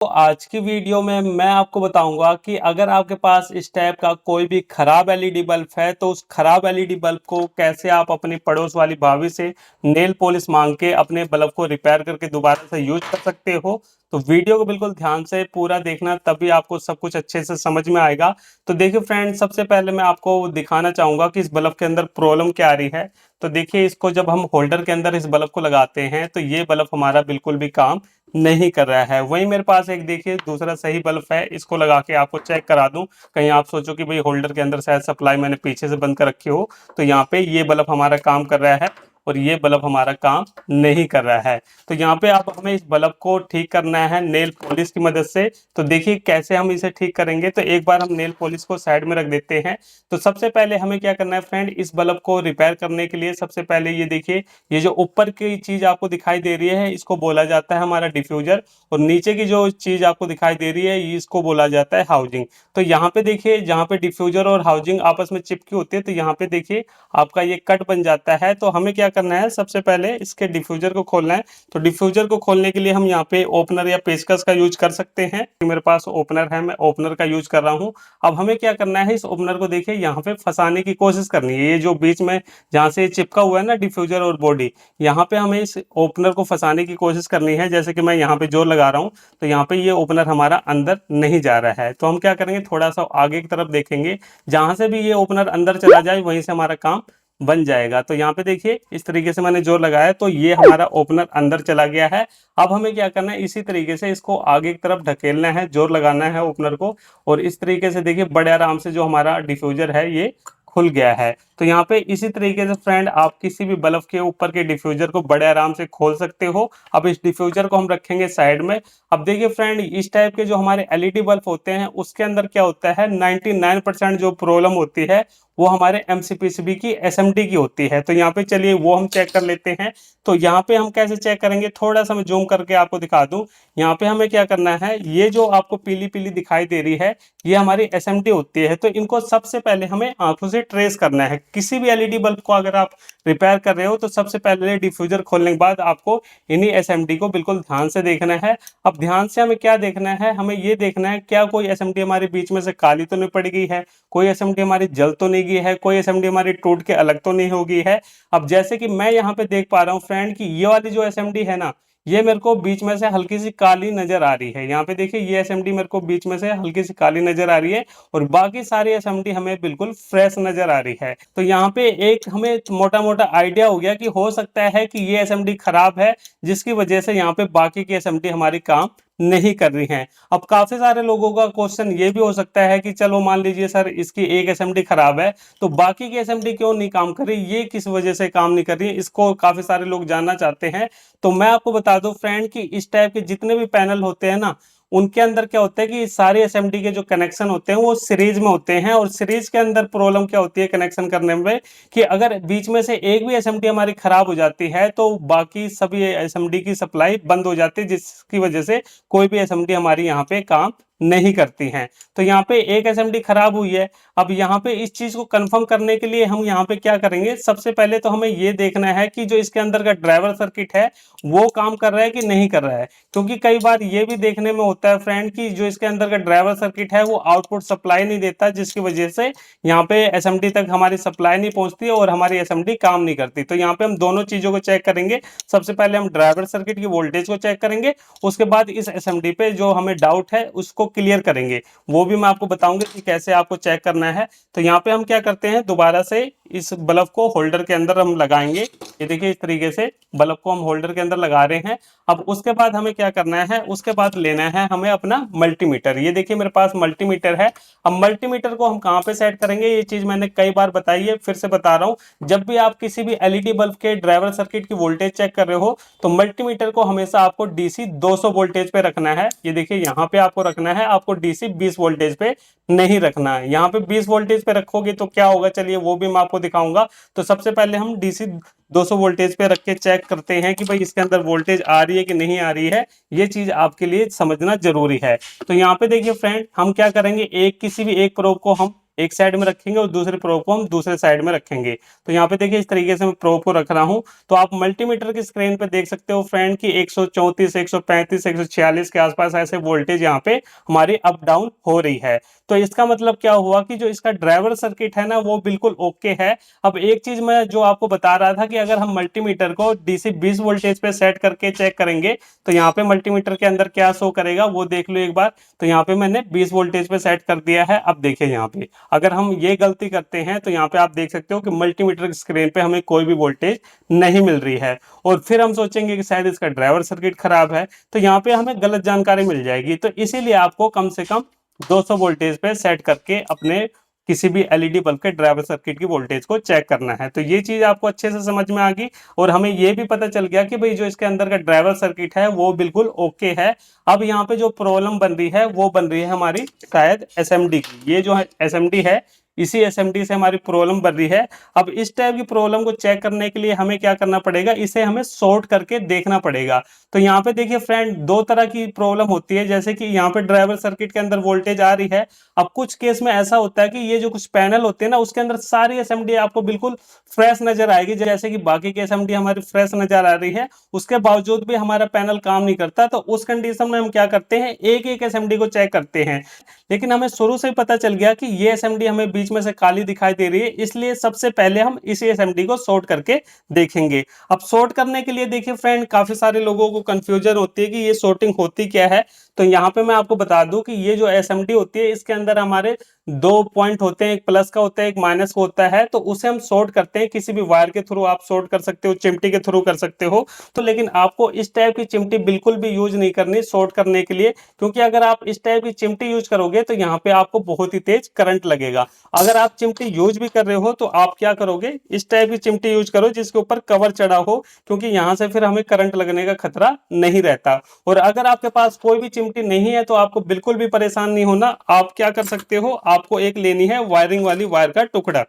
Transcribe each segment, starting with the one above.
तो आज की वीडियो में मैं आपको बताऊंगा कि अगर आपके पास इस टाइप का कोई भी खराब एलईडी बल्ब है तो उस खराब एलईडी बल्ब को कैसे आप अपनी पड़ोस वाली भाभी से नेल पॉलिश मांग के अपने बल्ब को रिपेयर करके दोबारा से यूज कर सकते हो। तो वीडियो को बिल्कुल ध्यान से पूरा देखना, तभी आपको सब कुछ अच्छे से समझ में आएगा। तो देखिए फ्रेंड, सबसे पहले मैं आपको दिखाना चाहूंगा कि इस बल्ब के अंदर प्रॉब्लम क्या आ रही है। तो देखिए, इसको जब हम होल्डर के अंदर इस बल्ब को लगाते हैं तो ये बल्ब हमारा बिल्कुल भी काम नहीं कर रहा है। वहीं मेरे पास एक देखिए दूसरा सही बल्ब है, इसको लगा के आपको चेक करा दूं। कहीं आप सोचो कि भाई होल्डर के अंदर शायद सप्लाई मैंने पीछे से बंद कर रखी हो। तो यहाँ पे ये बल्ब हमारा काम कर रहा है और ये बल्ब हमारा काम नहीं कर रहा है। तो यहाँ पे आप हमें इस बल्ब को ठीक करना है नेल पॉलिश की मदद से। तो देखिए कैसे हम इसे ठीक करेंगे। तो एक बार हम नेल पॉलिश को साइड में रख देते हैं। तो सबसे पहले हमें क्या करना है फ्रेंड, इस बल्ब को रिपेयर करने के लिए सबसे पहले ये देखिए, ये जो ऊपर की चीज आपको दिखाई दे रही है इसको बोला जाता है हमारा डिफ्यूजर, और नीचे की जो चीज आपको दिखाई दे रही है इसको बोला जाता है हाउसिंग। तो यहाँ पे देखिए, जहाँ पे डिफ्यूजर और हाउसिंग आपस में चिपकी होती है तो यहाँ पे देखिए आपका ये कट बन जाता है। तो हमें क्या करना है, सबसे पहले इसके डिफ्यूजर को खोलना है। तो डिफ्यूजर को खोलने के लिए हम यहाँ पे ओपनर या पेचकस का यूज कर सकते हैं। मेरे पास ओपनर है, मैं ओपनर का यूज कर रहा हूँ। अब हमें क्या करना है, इस ओपनर को देखिए यहाँ पे फंसाने की कोशिश करनी है। ये जो बीच में जहाँ से चिपका हुआ है ना डिफ्यूजर और बॉडी, यहाँ पे हमें इस ओपनर को फंसाने की कोशिश करनी है। जैसे कि मैं यहाँ पे जोर लगा रहा हूँ तो यहाँ पे ये ओपनर हमारा अंदर नहीं जा रहा है। तो हम क्या करेंगे, थोड़ा सा आगे की तरफ देखेंगे, जहां से भी ये ओपनर अंदर चला जाए वहीं से हमारा काम बन जाएगा। तो यहाँ पे देखिए इस तरीके से मैंने जोर लगाया तो ये हमारा ओपनर अंदर चला गया है। अब हमें क्या करना है, इसी तरीके से इसको आगे की तरफ ढकेलना है, जोर लगाना है ओपनर को, और इस तरीके से देखिए बड़े आराम से जो हमारा डिफ्यूजर है ये खुल गया है। तो यहाँ पे इसी तरीके से फ्रेंड आप किसी भी बल्ब के ऊपर के डिफ्यूजर को बड़े आराम से खोल सकते हो। अब इस डिफ्यूजर को हम रखेंगे साइड में। अब देखिए फ्रेंड, इस टाइप के जो हमारे एलईडी बल्ब होते हैं उसके अंदर क्या होता है, 99% जो प्रॉब्लम होती है वो हमारे एमसीपीसीबी की एसएमडी की होती है। तो यहाँ पे चलिए वो हम चेक कर लेते हैं। तो यहाँ पे हम कैसे चेक करेंगे, थोड़ा सा मैं जूम करके आपको दिखा दूं। यहाँ पे हमें क्या करना है, ये जो आपको पीली पीली दिखाई दे रही है ये हमारी एसएमडी होती है। तो इनको सबसे पहले हमें आंखों से ट्रेस करना है। किसी भी एलईडी बल्ब को अगर आप रिपेयर कर रहे हो तो सबसे पहले डिफ्यूजर खोलने के बाद आपको इन्हीं एसएमडी को बिल्कुल ध्यान से देखना है। अब ध्यान से हमें क्या देखना है, हमें ये देखना है क्या कोई एसएमडी हमारे बीच में से काली तो नहीं पड़ गई है, कोई एसएमडी हमारी जल तो नहीं गई है, कोई एसएमडी हमारी टूट के अलग तो नहीं हो गई है। अब जैसे कि मैं यहाँ पे देख पा रहा हूँ फ्रेंड कि ये वाली जो एसएमडी है ना, ये मेरे को बीच में से हल्की सी काली नजर आ रही है। यहाँ पे देखिए ये एसएमडी मेरे को बीच में से हल्की सी काली नजर आ रही है और बाकी सारी एसएमडी हमें बिल्कुल फ्रेश नजर आ रही है। तो यहाँ पे एक हमें मोटा मोटा आइडिया हो गया कि हो सकता है कि ये एसएमडी खराब है, जिसकी वजह से यहाँ पे बाकी की एसएमडी हमारी काम नहीं कर रही हैं। अब काफी सारे लोगों का क्वेश्चन ये भी हो सकता है कि चलो मान लीजिए सर इसकी एक एसएमडी खराब है तो बाकी की एसएमडी क्यों नहीं काम कर रही, ये किस वजह से काम नहीं कर रही है, इसको काफी सारे लोग जानना चाहते हैं। तो मैं आपको बता दूं फ्रेंड कि इस टाइप के जितने भी पैनल होते हैं ना, उनके अंदर क्या होता है कि सारे एसएमडी के जो कनेक्शन होते हैं वो सीरीज में होते हैं। और सीरीज के अंदर प्रॉब्लम क्या होती है कनेक्शन करने में, कि अगर बीच में से एक भी एसएमडी हमारी खराब हो जाती है तो बाकी सभी एसएमडी की सप्लाई बंद हो जाती है, जिसकी वजह से कोई भी एसएमडी हमारी यहाँ पे काम नहीं करती हैं। तो यहाँ पे एक एसएमडी खराब हुई है। अब यहाँ पे इस चीज को कंफर्म करने के लिए हम यहाँ पे क्या करेंगे, सबसे पहले तो हमें ये देखना है कि जो इसके अंदर का ड्राइवर सर्किट है वो काम कर रहा है कि नहीं कर रहा है। क्योंकि कई बार ये भी देखने में होता है फ्रेंड कि जो इसके अंदर का ड्राइवर सर्किट है वो आउटपुट सप्लाई नहीं देता, जिसकी वजह से यहाँ पे एसएमडी तक हमारी सप्लाई नहीं पहुंचती और हमारी एसएमडी काम नहीं करती। तो यहाँ पे हम दोनों चीजों को चेक करेंगे। सबसे पहले हम ड्राइवर सर्किट की वोल्टेज को चेक करेंगे, उसके बाद इस एसएमडी पे जो हमें डाउट है उसको क्लियर करेंगे। वो भी मैं आपको बताऊंगा कि कैसे आपको चेक करना है। तो यहाँ पे हम क्या करते हैं, दोबारा से इस बल्ब को होल्डर के अंदर हम लगाएंगे। ये देखिए इस तरीके से बल्ब को हम होल्डर के अंदर लगा रहे हैं। अब उसके बाद हमें क्या करना है, उसके बाद लेना है हमें अपना मल्टीमीटर। ये देखिए मेरे पास मल्टीमीटर है। अब मल्टीमीटर को हम कहाँ पे सेट करेंगे, ये चीज मैंने कई बार बताई है, फिर से बता रहा हूँ। जब भी आप किसी भी एलईडी बल्ब के ड्राइवर सर्किट की वोल्टेज चेक कर रहे हो तो मल्टीमीटर को हमेशा आपको डीसी 200 वोल्टेज पे रखना है। ये देखिए यहाँ पे आपको रखना है, आपको डीसी 20 वोल्टेज पे नहीं रखना है। यहाँ पे 20 वोल्टेज पे रखोगे तो क्या होगा, चलिए वो भी मैं आपको दिखाऊंगा। तो सबसे पहले हम डीसी 200 वोल्टेज पे रख के चेक करते हैं कि भाई इसके अंदर वोल्टेज आ रही है कि नहीं आ रही है। ये चीज आपके लिए समझना जरूरी है। तो यहाँ पे देखिए फ्रेंड, हम क्या करेंगे, एक किसी भी एक प्रोब को हम एक साइड में रखेंगे और दूसरे प्रोब को हम दूसरे साइड में रखेंगे। तो यहाँ पे देखिए इस तरीके से मैं प्रोब को रख रहा हूँ। तो आप मल्टीमीटर की स्क्रीन पे देख सकते हो फ्रेंड कि 134, 135, 146 के आसपास ऐसे वोल्टेज यहाँ पे हमारी अप डाउन हो रही है। तो इसका मतलब क्या हुआ कि जो इसका ड्राइवर सर्किट है ना वो बिल्कुल ओके है। अब एक चीज मैं जो आपको बता रहा था कि अगर हम मल्टीमीटर को डीसी 20 वोल्टेज पे सेट करके चेक करेंगे तो यहाँ पे मल्टीमीटर के अंदर क्या शो करेगा वो देख लो एक बार। तो यहाँ पे मैंने 20 वोल्टेज पे सेट कर दिया है। अब देखिए यहाँ पे अगर हम ये गलती करते हैं तो यहाँ पे आप देख सकते हो कि मल्टीमीटर की स्क्रीन पे हमें कोई भी वोल्टेज नहीं मिल रही है और फिर हम सोचेंगे कि शायद इसका ड्राइवर सर्किट खराब है। तो यहाँ पे हमें गलत जानकारी मिल जाएगी। तो इसीलिए आपको कम से कम 200 वोल्टेज पे सेट करके अपने किसी भी एलईडी बल्ब के ड्राइवर सर्किट की वोल्टेज को चेक करना है। तो ये चीज आपको अच्छे से समझ में आ गई और हमें ये भी पता चल गया कि भाई जो इसके अंदर का ड्राइवर सर्किट है वो बिल्कुल ओके है। अब यहाँ पे जो प्रॉब्लम बन रही है वो बन रही है हमारी शायद एसएमडी की। ये जो है एसएमडी है, इसी एसएमडी से हमारी प्रॉब्लम बन रही है। अब इस टाइप की प्रॉब्लम को चेक करने के लिए हमें क्या करना पड़ेगा, इसे हमें शॉर्ट करके देखना पड़ेगा। तो यहाँ पे देखिए फ्रेंड दो तरह की प्रॉब्लम होती है, जैसे कि यहाँ पे ड्राइवर सर्किट के अंदर वोल्टेज आ रही है। अब कुछ केस में ऐसा होता है कि ये जो कुछ पैनल होते हैं ना उसके अंदर सारी एसएमडी आपको बिल्कुल फ्रेश नजर आएगी, जैसे कि बाकी की एसएमडी हमारी फ्रेश नजर आ रही है, उसके बावजूद भी हमारा पैनल काम नहीं करता। तो उस कंडीशन में हम क्या करते हैं, एक एक एसएमडी को चेक करते हैं। लेकिन हमें शुरू से ही पता चल गया कि ये एसएमडी हमें बीच में से काली दिखाई दे रही है, इसलिए सबसे पहले हम इसी एसएमडी को शॉर्ट करके देखेंगे। अब शॉर्ट करने के लिए देखिए फ्रेंड काफी सारे लोगों को कंफ्यूजन होती है कि ये शॉर्टिंग होती क्या है। तो यहाँ पे मैं आपको बता दूं कि ये जो एसएमडी होती है इसके अंदर हमारे दो पॉइंट होते हैं, एक प्लस का होता है एक माइनस का होता है। तो उसे हम शॉर्ट करते हैं, किसी भी वायर के थ्रू आप शॉर्ट कर सकते हो, चिमटी के थ्रू कर सकते हो। तो लेकिन आपको इस टाइप की चिमटी बिल्कुल भी यूज नहीं करनी शॉर्ट करने के लिए, क्योंकि अगर आप इस टाइप की चिमटी यूज करोगे तो यहाँ पे आपको बहुत ही तेज करंट लगेगा। अगर आप चिमटी यूज भी कर रहे हो तो आप क्या करोगे, इस टाइप की चिमटी यूज करो जिसके ऊपर कवर चढ़ा हो, क्योंकि यहाँ से फिर हमें करंट लगने का खतरा नहीं रहता। और अगर आपके पास कोई भी चिमटी नहीं है तो आपको बिल्कुल भी परेशान नहीं होना। आप क्या कर सकते हो, आपको एक लेनी है वायरिंग वाली वायर का टुकड़ा।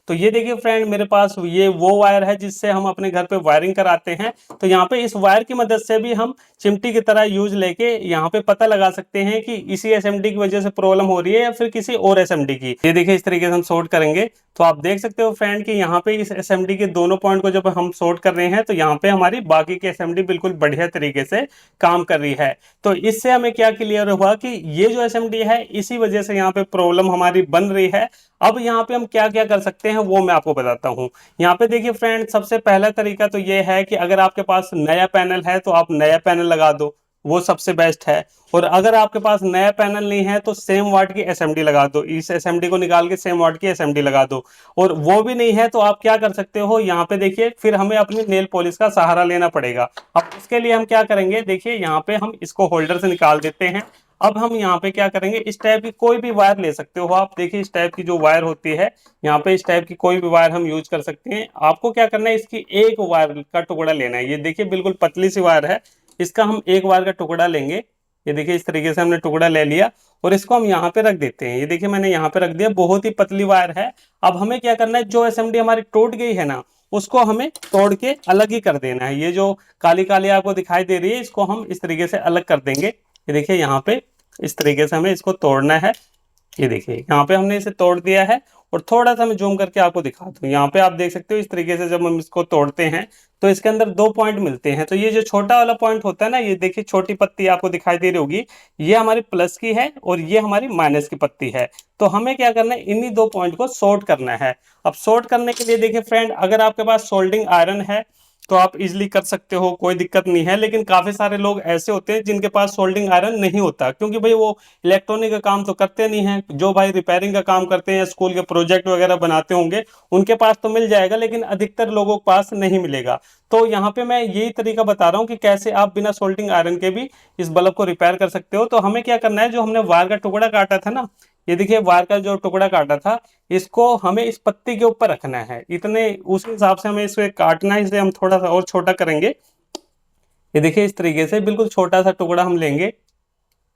तो ये देखिए फ्रेंड मेरे पास ये वो वायर है जिससे हम अपने घर पे वायरिंग कराते हैं। तो यहाँ पे इस वायर की मदद से भी हम चिमटी की तरह यूज लेके यहाँ पे पता लगा सकते हैं कि इसी एसएमडी की वजह से प्रॉब्लम हो रही है या फिर किसी और एसएमडी की। ये देखिए इस तरीके से हम शॉर्ट करेंगे तो आप देख सकते हो फ्रेंड कि यहाँ पे इस एसएमडी के दोनों पॉइंट को जब हम शॉर्ट कर रहे हैं तो यहाँ पे हमारी बाकी की एसएमडी बिल्कुल बढ़िया तरीके से काम कर रही है। तो इससे हमें क्या क्लियर हुआ कि ये जो एसएमडी है इसी वजह से यहाँ पे प्रॉब्लम हमारी बन रही है। अब यहाँ पे हम क्या क्या कर सकते हैं वो मैं आपको बताता हूँ। यहाँ पे देखिए फ्रेंड सबसे पहला तरीका तो ये है कि अगर आपके पास नया पैनल है तो आप नया पैनल लगा दो, वो सबसे बेस्ट है। और अगर आपके पास नया पैनल नहीं है तो सेम वाट की एसएमडी लगा दो, इस एसएमडी को निकाल के सेम वाट की एसएमडी लगा दो। और वो भी नहीं है तो आप क्या कर सकते हो, यहाँ पे देखिए फिर हमें अपनी नेल पॉलिश का सहारा लेना पड़ेगा। अब उसके लिए हम क्या करेंगे, देखिए यहाँ पे हम इसको होल्डर से निकाल देते हैं। अब हम यहाँ पे क्या करेंगे, इस टाइप की कोई भी वायर ले सकते हो आप। देखिए इस टाइप की जो वायर होती है यहाँ पे, इस टाइप की कोई भी वायर हम यूज कर सकते हैं। आपको क्या करना है, इसकी एक वायर का टुकड़ा लेना है। ये देखिए बिल्कुल पतली सी वायर है, इसका हम एक वायर का टुकड़ा लेंगे। ये देखिए इस तरीके से हमने टुकड़ा ले लिया और इसको हम यहाँ पे रख देते हैं। ये देखिए मैंने यहाँ पे रख दिया, बहुत ही पतली वायर है। अब हमें क्या करना है, जो एसएमडी हमारी टूट गई है ना उसको हमें तोड़ के अलग ही कर देना है। ये जो काली काली आपको दिखाई दे रही है इसको हम इस तरीके से अलग कर देंगे। ये देखिए यहाँ पे इस तरीके से हमें इसको तोड़ना है। ये देखिए यहाँ पे हमने इसे तोड़ दिया है और थोड़ा सा मैं जूम करके आपको दिखा दूं। यहाँ पे आप देख सकते हो इस तरीके से जब हम इसको तोड़ते हैं तो इसके अंदर दो पॉइंट मिलते हैं। तो ये जो छोटा वाला पॉइंट होता है ना, ये देखिए छोटी पत्ती आपको दिखाई दे रही होगी, ये हमारी प्लस की है और ये हमारी माइनस की पत्ती है। तो हमें क्या करना है, इन्हीं दो पॉइंट को शॉर्ट करना है। अब शॉर्ट करने के लिए देखिए फ्रेंड अगर आपके पास सोल्डिंग आयरन है तो आप इजीली कर सकते हो, कोई दिक्कत नहीं है। लेकिन काफी सारे लोग ऐसे होते हैं जिनके पास सोल्डिंग आयरन नहीं होता, क्योंकि भाई वो इलेक्ट्रॉनिक का काम तो करते नहीं है। जो भाई रिपेयरिंग का काम करते हैं, स्कूल के प्रोजेक्ट वगैरह बनाते होंगे, उनके पास तो मिल जाएगा, लेकिन अधिकतर लोगों के पास नहीं मिलेगा। तो यहाँ पे मैं यही तरीका बता रहा हूँ कि कैसे आप बिना सोल्डिंग आयरन के भी इस बल्ब को रिपेयर कर सकते हो। तो हमें क्या करना है, जो हमने वायर का टुकड़ा काटा था ना, ये देखिए वायर का जो टुकड़ा काटा था इसको हमें इस पत्ती के ऊपर रखना है। इतने उस हिसाब से हमें इसे काटना है, इसे हम थोड़ा सा और छोटा करेंगे। ये देखिए इस तरीके से बिल्कुल छोटा सा टुकड़ा हम लेंगे।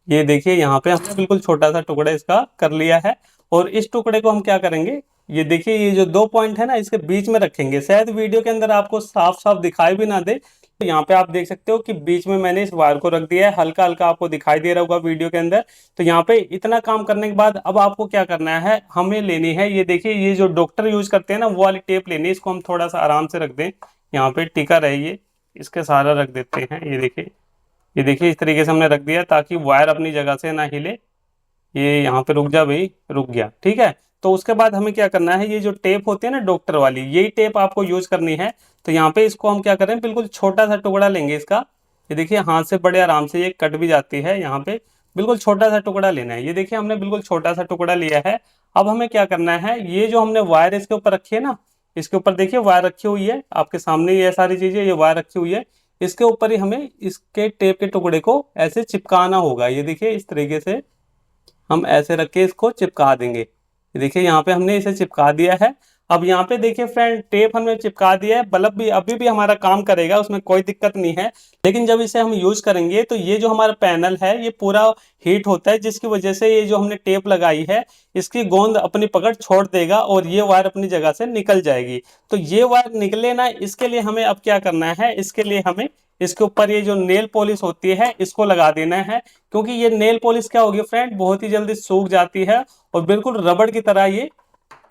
ये देखिए यहाँ पे हमने बिल्कुल छोटा सा टुकड़ा इसका कर लिया है। और इस टुकड़े को हम क्या करेंगे, ये देखिए ये जो दो पॉइंट है ना इसके बीच में रखेंगे। शायद वीडियो के अंदर आपको साफ साफ दिखाई भी ना दे, तो यहाँ पे आप देख सकते हो कि बीच में मैंने इस वायर को रख दिया है, हल्का हल्का आपको दिखाई दे रहा होगा वीडियो के अंदर। तो यहाँ पे इतना काम करने के बाद अब आपको क्या करना है, हमें लेनी है, ये देखिए ये जो डॉक्टर यूज करते हैं ना वो वाली टेप लेनी है। इसको हम थोड़ा सा आराम से रख दें, यहाँ पे टिका रहे, ये इसके सहारा रख देते हैं। ये देखिए इस तरीके से हमने रख दिया ताकि वायर अपनी जगह से ना हिले। ये यहाँ पे रुक जा भाई, रुक गया, ठीक है। तो उसके बाद हमें क्या करना है, ये जो टेप होती है ना डॉक्टर वाली, यही टेप आपको यूज करनी है। तो यहाँ पे इसको हम क्या करें, बिल्कुल छोटा सा टुकड़ा लेंगे इसका। ये देखिए हाथ से बड़े आराम से ये कट भी जाती है। यहाँ पे बिल्कुल छोटा सा टुकड़ा लेना है। ये देखिए हमने बिल्कुल छोटा सा टुकड़ा लिया है। अब हमें क्या करना है, ये जो हमने वायर इसके ऊपर रखी है ना, इसके ऊपर देखिए वायर रखी हुई है आपके सामने, ये सारी चीजें ये वायर रखी हुई है। इसके ऊपर ही हमें इसके टेप के टुकड़े को ऐसे चिपकाना होगा। ये देखिए इस तरीके से हम ऐसे रख के इसको चिपका देंगे। देखिए यहाँ पे हमने इसे चिपका दिया है। अब यहाँ पे देखिए फ्रेंड, टेप हमने चिपका दिया है, बल्ब भी अभी भी हमारा काम करेगा, उसमें कोई दिक्कत नहीं है। लेकिन जब इसे हम यूज करेंगे तो ये जो हमारा पैनल है ये पूरा हीट होता है, जिसकी वजह से ये जो हमने टेप लगाई है इसकी गोंद अपनी पकड़ छोड़ देगा और ये वायर अपनी जगह से निकल जाएगी। तो ये वायर निकले ना, इसके लिए हमें अब क्या करना है, इसके लिए हमें इसके ऊपर ये जो नेल पॉलिश होती है इसको लगा देना है। क्योंकि ये नेल पॉलिश क्या होगी फ्रेंड, बहुत ही जल्दी सूख जाती है और बिल्कुल रबड़ की तरह ये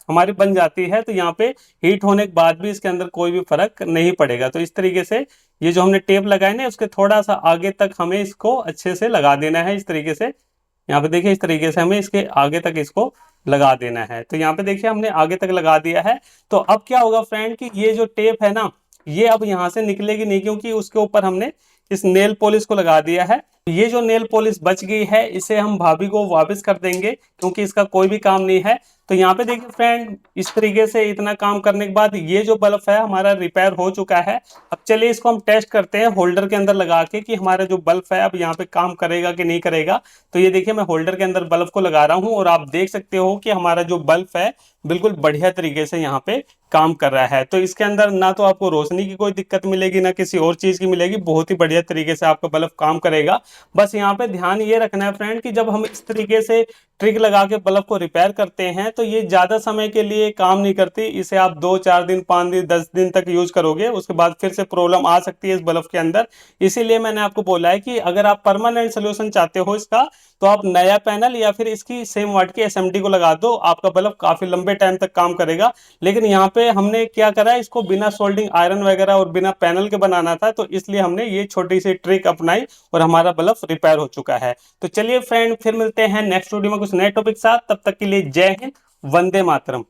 हमारी बन जाती है। तो यहाँ पे हीट होने के बाद भी इसके अंदर कोई भी फर्क नहीं पड़ेगा। तो इस तरीके से ये जो हमने टेप लगाए ना उसके थोड़ा सा आगे तक हमें इसको अच्छे से लगा देना है। इस तरीके से यहाँ पे देखिए इस तरीके से हमें इसके आगे तक इसको लगा देना है। तो यहाँ पे देखिए हमने आगे तक लगा दिया है। तो अब क्या होगा फ्रेंड कि ये जो टेप है ना ये अब यहाँ से निकलेगी नहीं, क्योंकि उसके ऊपर हमने इस नेल पॉलिश को लगा दिया है। ये जो नेल पॉलिश बच गई है इसे हम भाभी को वापस कर देंगे, क्योंकि इसका कोई भी काम नहीं है। तो यहाँ पे देखिए फ्रेंड, इस तरीके से इतना काम करने के बाद ये जो बल्ब है हमारा रिपेयर हो चुका है। अब चलिए इसको हम टेस्ट करते हैं होल्डर के अंदर लगा के कि हमारा जो बल्ब है अब यहाँ पे काम करेगा कि नहीं करेगा। तो ये देखिए मैं होल्डर के अंदर बल्ब को लगा रहा हूँ और आप देख सकते हो कि हमारा जो बल्ब है बिल्कुल बढ़िया तरीके से यहाँ पे काम कर रहा है। तो इसके अंदर ना तो आपको रोशनी की कोई दिक्कत मिलेगी ना किसी और चीज की मिलेगी, बहुत ही बढ़िया तरीके से आपका बल्ब काम करेगा। बस यहाँ पे ध्यान ये रखना है फ्रेंड कि जब हम इस तरीके से ट्रिक लगा के बल्ब को रिपेयर करते हैं तो ये ज्यादा समय के लिए काम नहीं करती। इसे आप 2-4 दिन 5 दिन 10 दिन तक यूज करोगे, उसके बाद फिर से प्रॉब्लम आ सकती है इस बल्ब के अंदर। इसीलिए मैंने आपको बोला है कि अगर आप परमानेंट सोल्यूशन चाहते हो इसका, तो आप नया पैनल या फिर इसकी सेम वाट की एसएमडी को लगा दो, आपका बल्ब काफी लंबे टाइम तक काम करेगा। लेकिन यहाँ पे हमने क्या करा, इसको बिना सोल्डिंग आयरन वगैरह और बिना पैनल के बनाना था, तो इसलिए हमने ये छोटी सी ट्रिक अपनाई और हमारा बल्ब रिपेयर हो चुका है। तो चलिए फ्रेंड, फिर मिलते हैं नेक्स्ट वीडियो में कुछ नए टॉपिक साथ। तब तक के लिए जय हिंद, वंदे मातरम।